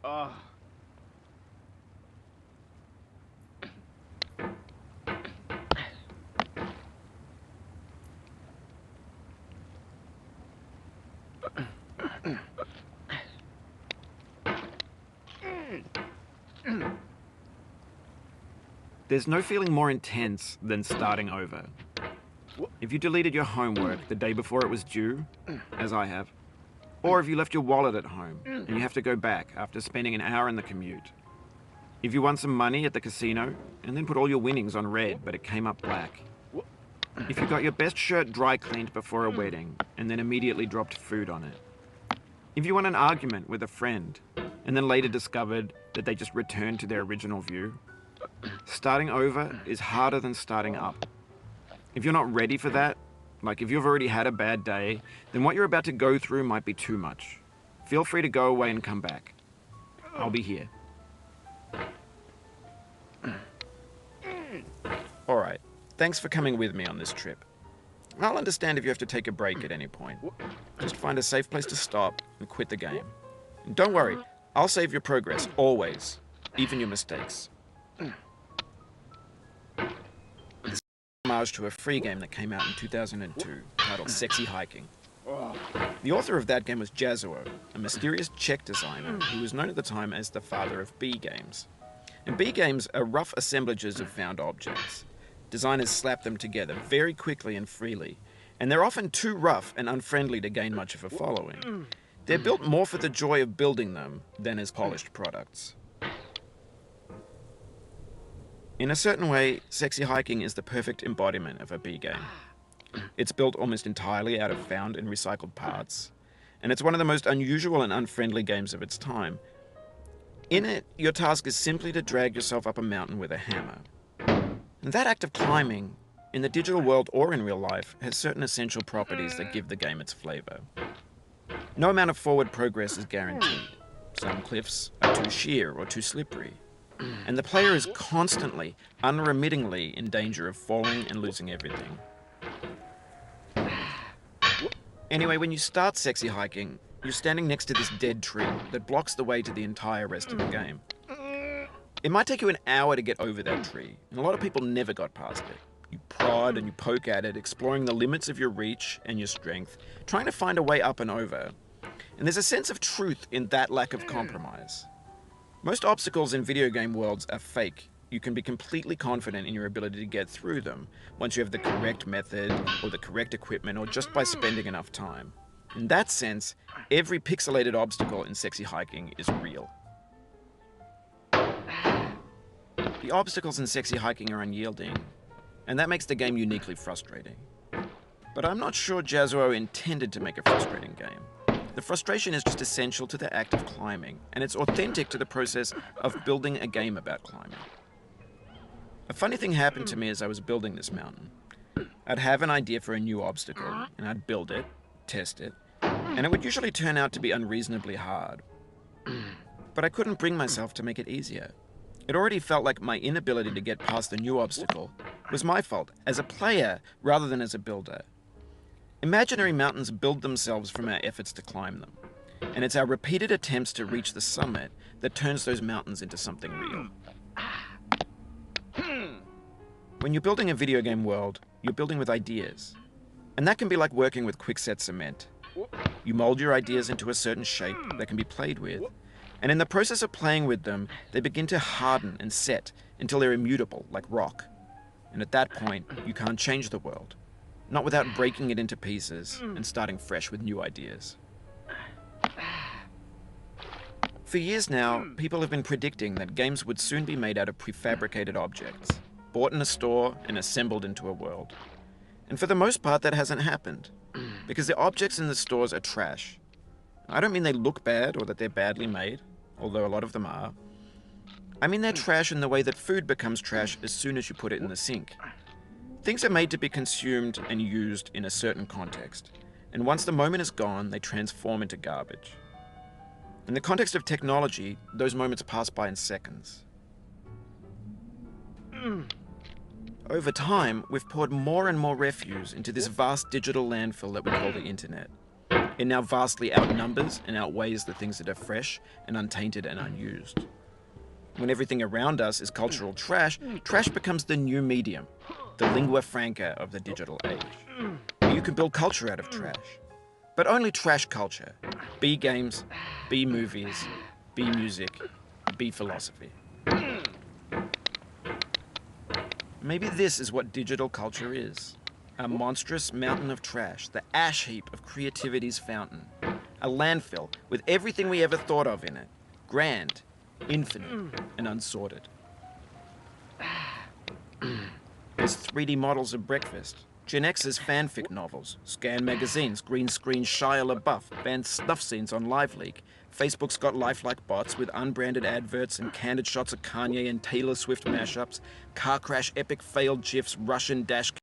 Oh. There's no feeling more intense than starting over. If you deleted your homework the day before it was due, as I have, or if you left your wallet at home and you have to go back after spending an hour in the commute. If you won some money at the casino and then put all your winnings on red but it came up black. If you got your best shirt dry cleaned before a wedding and then immediately dropped food on it. If you won an argument with a friend and then later discovered that they just returned to their original view. Starting over is harder than starting up. If you're not ready for that, like if you've already had a bad day, then what you're about to go through might be too much. Feel free to go away and come back. I'll be here. Alright, thanks for coming with me on this trip. I'll understand if you have to take a break at any point. Just find a safe place to stop and quit the game. And don't worry, I'll save your progress, always. Even your mistakes. This is a homage to a free game that came out in 2002, titled Sexy Hiking. The author of that game was Jazzuo, a mysterious Czech designer who was known at the time as the father of B games. And B games are rough assemblages of found objects. Designers slap them together very quickly and freely, and they're often too rough and unfriendly to gain much of a following. They're built more for the joy of building them than as polished products. In a certain way, Sexy Hiking is the perfect embodiment of a B game. It's built almost entirely out of found and recycled parts, and it's one of the most unusual and unfriendly games of its time. In it, your task is simply to drag yourself up a mountain with a hammer. And that act of climbing, in the digital world or in real life, has certain essential properties that give the game its flavor. No amount of forward progress is guaranteed. Some cliffs are too sheer or too slippery. And the player is constantly, unremittingly in danger of falling and losing everything. Anyway, when you start Sexy Hiking, you're standing next to this dead tree that blocks the way to the entire rest of the game. It might take you an hour to get over that tree, and a lot of people never got past it. You prod and you poke at it, exploring the limits of your reach and your strength, trying to find a way up and over. And there's a sense of truth in that lack of compromise. Most obstacles in video game worlds are fake. You can be completely confident in your ability to get through them once you have the correct method or the correct equipment or just by spending enough time. In that sense, every pixelated obstacle in Sexy Hiking is real. The obstacles in Sexy Hiking are unyielding, and that makes the game uniquely frustrating. But I'm not sure Jazzuo intended to make a frustrating game. The frustration is just essential to the act of climbing, and it's authentic to the process of building a game about climbing. A funny thing happened to me as I was building this mountain. I'd have an idea for a new obstacle, and I'd build it, test it, and it would usually turn out to be unreasonably hard. But I couldn't bring myself to make it easier. It already felt like my inability to get past the new obstacle was my fault, as a player rather than as a builder. Imaginary mountains build themselves from our efforts to climb them, and it's our repeated attempts to reach the summit that turns those mountains into something real. When you're building a video game world, you're building with ideas, and that can be like working with quickset cement. You mold your ideas into a certain shape that can be played with, and in the process of playing with them, they begin to harden and set until they're immutable, like rock. And at that point, you can't change the world. Not without breaking it into pieces and starting fresh with new ideas. For years now, people have been predicting that games would soon be made out of prefabricated objects, bought in a store and assembled into a world. And for the most part, that hasn't happened, because the objects in the stores are trash. I don't mean they look bad or that they're badly made, although a lot of them are. I mean they're trash in the way that food becomes trash as soon as you put it in the sink. Things are made to be consumed and used in a certain context, and once the moment is gone, they transform into garbage. In the context of technology, those moments pass by in seconds. Over time, we've poured more and more refuse into this vast digital landfill that we call the internet. It now vastly outnumbers and outweighs the things that are fresh and untainted and unused. When everything around us is cultural trash, trash becomes the new medium, the lingua franca of the digital age. You can build culture out of trash, but only trash culture. Be games, be movies, be music, be philosophy. Maybe this is what digital culture is. A monstrous mountain of trash, the ash heap of creativity's fountain. A landfill with everything we ever thought of in it. Grand, infinite, and unsorted. There's 3D models of breakfast, Gen X's fanfic novels, Scan magazines, green screen Shia LaBeouf, banned snuff scenes on LiveLeak. Facebook's got lifelike bots with unbranded adverts and candid shots of Kanye and Taylor Swift mashups, car crash epic failed GIFs, Russian dash